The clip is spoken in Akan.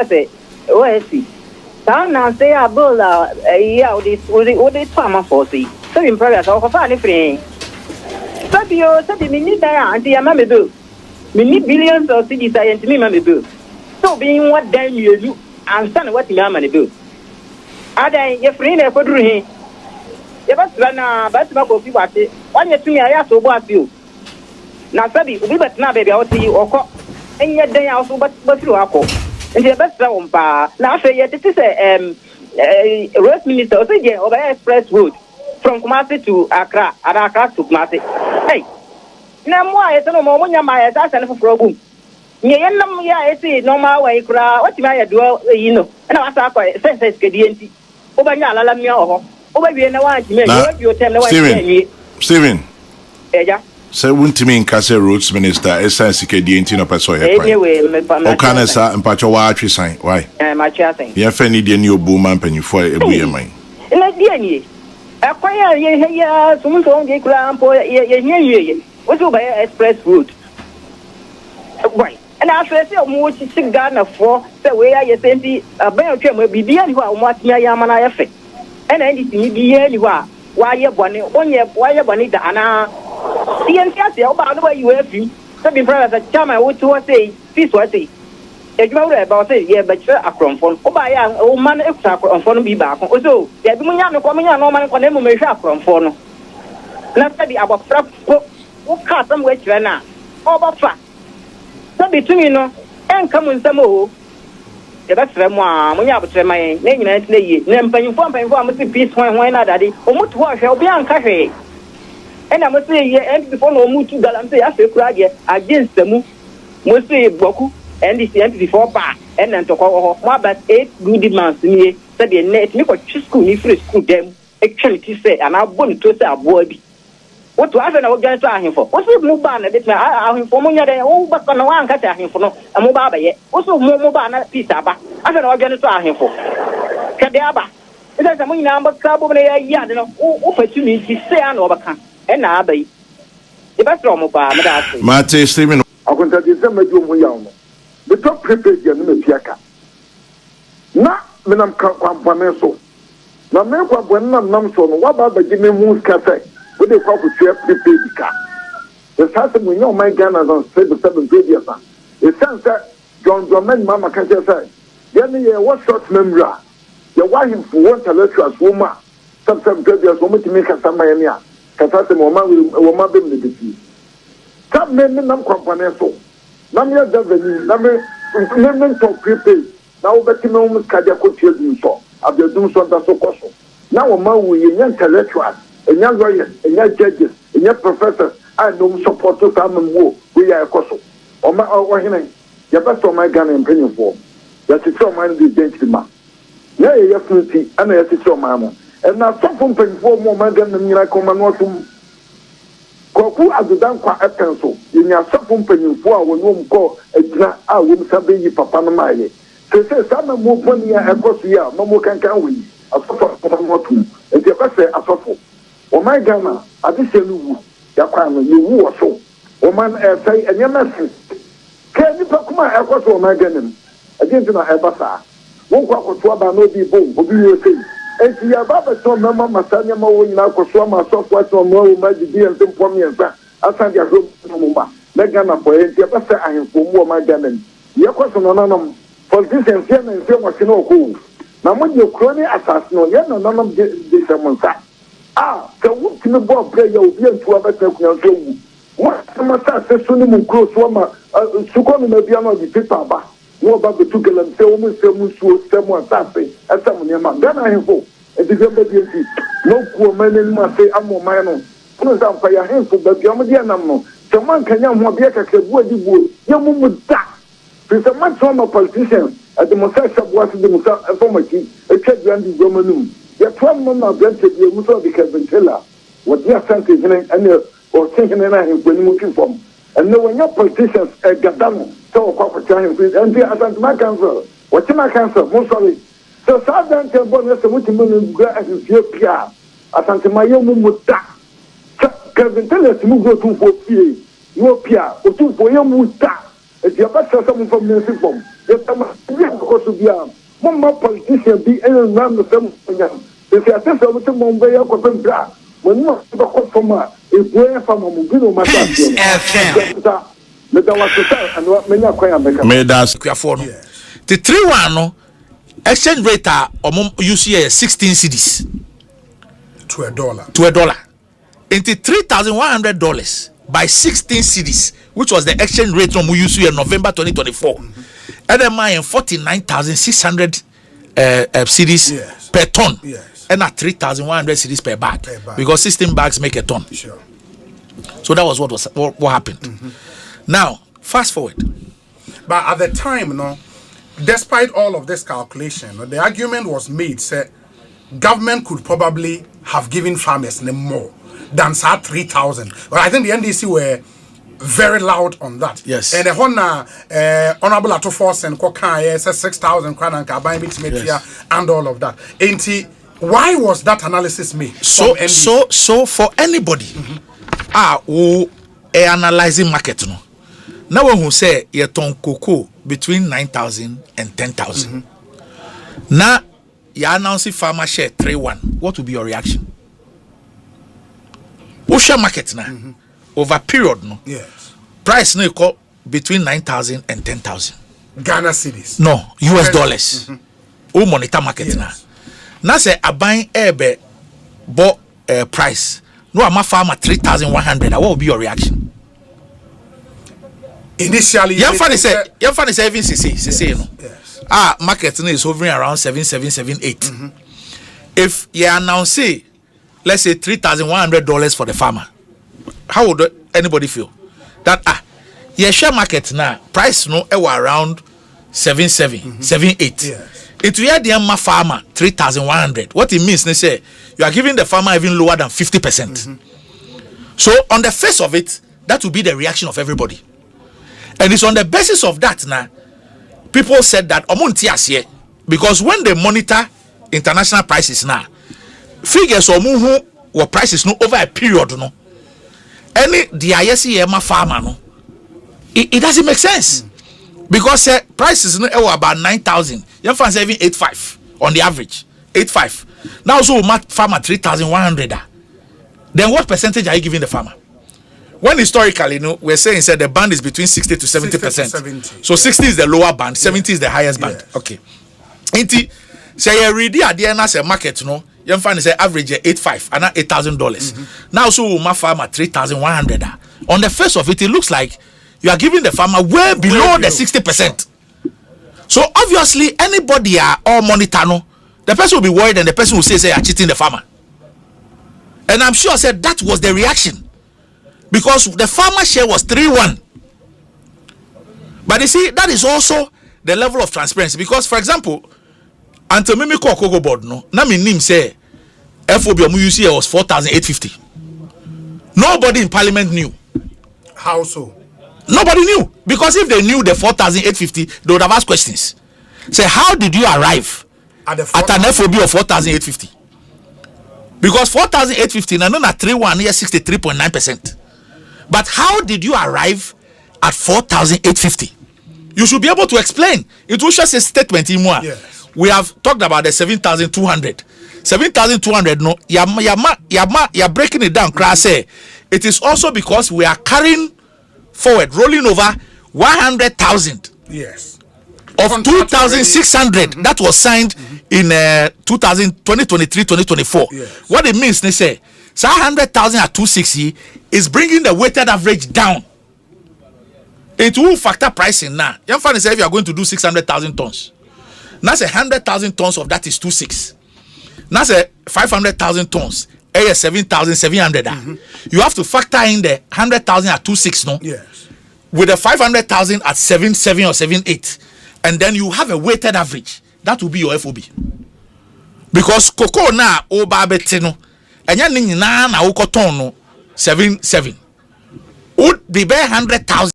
say, OSC. Now say a bull, yeah, what they farmer for see. So in progress, or for any free. Fabio said, "Me need that, Auntie, I'm a bill. Me need billions of cities, I and me, mammy bill. So being what then you do, and son, what you am, bill. Are they your friend for doing? You must run a basketball of you at it. One year to me, I asked to what you. Now, Fabi, we but now, baby, I'll see you or call. And yet, they also but you are called. And the best one, now say, yet it is a road minister, also again, over express road from Kumasi to Accra, and Accra to Kumasi. Hey, now, why is no more when you're my assassin for program? I see no more way, what you may do, you know, and I was quite sense DNT. Over Yala, over you know what you make you tell me. Steven, say, won't me in Casa Roots Minister, SNCK DNT no Paso. Anyway, Okanesa and Pachawa sign. Why? My chatting. You have any new boom and penny for a boy mine. And like DNA. Acquire ye, someone from the ground for ye, what's over express route. Right. And after say more 6 Ghana for the way I sent a bear will be the only one what me Yamana effect. And anything be anywhere. Why you bonnet, why you bonnet, Anna? The entire about the way you have you. Something for a charm I would to say, this was say. A grower about it, yeah, but you're a crumphone. Oh, by young old man, extra on phone be back. Also, there be no coming on no man on them may shop from phone. Not study about trap, what car some way to now. Over fat. So between you know, and come in some more. The best of one, when you have to my name, name, paying for peace, why not, daddy, or what wash shall be on cafe. And I must say, yeah, and before no move to Galamse, I feel cry against the move. Must say, Boku, and this empty before bar, and then to call more but 8 good months to me, said the net, me for school, if free school them, actually to say, and I'll go to say a boy. What to have an organ to him for? What's the move ban? I have for money, oh, but on one cut him for no, a mobile yet. Also, more mobile piece of I have an organ to him for. Kadiaba. It has a money number, club over a yard, opportunity to say an overcome. And now, the best room of Mate, Stephen. I can tell you some of you. The top prepared your name, Piaka. Now, when I'm Kwameso. Now, make what when I'm Namson, what about the Jimmy Moon's Cafe? What they call for prepaid car. The Sassam we know my Ghana on 7 years. The sense that John Drummond, Mamma can say, then what short memory? Your wife for one intellectual woman, some previous woman to make a Samaya. Catastrophe, woman, be the defeat. Some men, no company so. Namia Devil, Naming for prepaid. Now, but you know, Kadia could do so. I've been doing so that's so costly. Now, a man with young intellectuals. And young lawyers, and young judges, and young professors, I don't support to come and war. We are a cost. Or my him, your best of my gun and opinion for. That's it, so mind the gentleman. Yeah, you have to see, and I have to show mamma. And now some from 24 more my gun than I come and want to. Koku as the damn qua a pencil. In your suffering penny for when one call a drag, I wouldn't have been papa mile. So say, some more money across the year, no more can we. A suffer from what to. And the best say, a suffer. O my Ghana, I just say you Yakwam, you woo or so. O man, say, and your message. Can you talk my airport or my Ghana? Again, to my Ebasa. Won't go to Abba no be boom, or be you say. And see about so Mamma Masanya Mo in Alcosoma, software or more, my dear, and some for me and that. I send your group to Mumba. Megana for it, your best I am for more my Ghana. Your question on politicians, and say what you know who. Now, when you crony assassin, yet none of this someone said. The wood to the ball player will be into a better young. What the master says to him, close woman, Sukon may be on the paper. No about the two and say, almost someone something, as someone in my gun I have. And December, no poor man must say, I'm more minor. Put down for your handful, but you're no. Someone can young more be a wood, young would die. There's a much former politician at the Mosaic was the Musa authority, a check grand Romanum. There are 12 months granted you Musa because Ventilla, what they are sending and or taking an eye when looking for. And no one your politicians at Gadam, so corporate time, and they are my cancer. What's my cancer? Most sorry. So Southern Cambon has a multi-million grass in Ethiopia. As Antamayo would die. Ventilla to move to 4 Ethiopia, or 2 for your would die. if you have some from the system, if I'm because of the Mama politician be any man the same. If you are some of the Mumbai or Bra, when you have a from if we're from a Mugino Massage, let us say, and what many acquire made us for the 3-1 no exchange rate you see 16 cedis to $1. Into $3,100 by 16 cedis, which was the exchange rate from USU in November 2024. And then my 49,600 cedis per ton. And at 3,100 cedis per bag. Because 16 bags make a ton. Sure. So that was what happened. Now, fast forward. But at the time, despite all of this calculation, the argument was made, say, government could probably have given farmers more than 3,000. Well, I think the NDC were very loud on that. Yes. And the Honorable Atofos and Kokan said 6,000 kwan and buying mix material and all of that. Why was that analysis made? So for anybody who analyzing market now when who say you ton cocoa between 9,000 and 10,000. Now you announce farmer share 3-1. What will be your reaction? Ocean market now over period price no equal between 9,000 and 10,000 Ghana cedis. No, US dollars. O monitor market now. Now say a buying airbe bought price. No, I'm a farmer 3,100. What will be your reaction? Initially, your funny say even CC, you know. Market is hovering around 7,778. If you announce let's say $3,100 for the farmer, how would anybody feel? That your share market now price around 7,778. It will the farmer 3,100. What it means, they say you are giving the farmer even lower than 50%. So on the face of it, that will be the reaction of everybody. And it's on the basis of that now people said that because when they monitor international prices now, figures who prices over a period any the ISEMA farmer it doesn't make sense because prices about 9,000. You find saving 8,500 on the average 8,500. Now so farmer 3,100. Then what percentage are you giving the farmer? When historically, we're saying the band is between 60 to 70%. So 60 is the lower band, 70 is the highest band. Okay. Say you ready at the end as a market, you find average 8,500 and $8,000. Now so my farmer 3,100. On the face of it, it looks like you are giving the farmer way below the 60%. So obviously, anybody or monitor, the person will be worried and the person will say, I'm cheating the farmer. And I'm sure that was the reaction. Because the farmer share was 3-1. But you see, that is also the level of transparency. Because, for example, until me call Cocoa Board, na me name say FOB UCA was 4,850. Nobody in Parliament knew. How so? Nobody knew. Because if they knew the 4,850, they would have asked questions. Say, how did you arrive at an FOB of 4,850? Because 4,850, and not 3-1, here 63.9%. But how did you arrive at 4,850? You should be able to explain. It was just a statement in more. Yes. We have talked about the 7,200. 7,200, you're breaking it down. It is also because we are carrying forward, rolling over 100,000. Yes. Of 2,600 that was signed in 2023-2024. Yes. What it means, they say, so 100,000 at 260 is bringing the weighted average down. It will factor pricing now. You find if you are going to do 600,000 tons. Now say 100,000 tons of that is 26. Now say 500,000 tons. 7,700. You have to factor in the 100,000 at 26, no? Yes. With the 500,000 at 7,700 or 7,800. And then you have a weighted average. That will be your FOB. Because cocoa na oba betino. And ya nina na ukotono 7,700. Would be 100,000.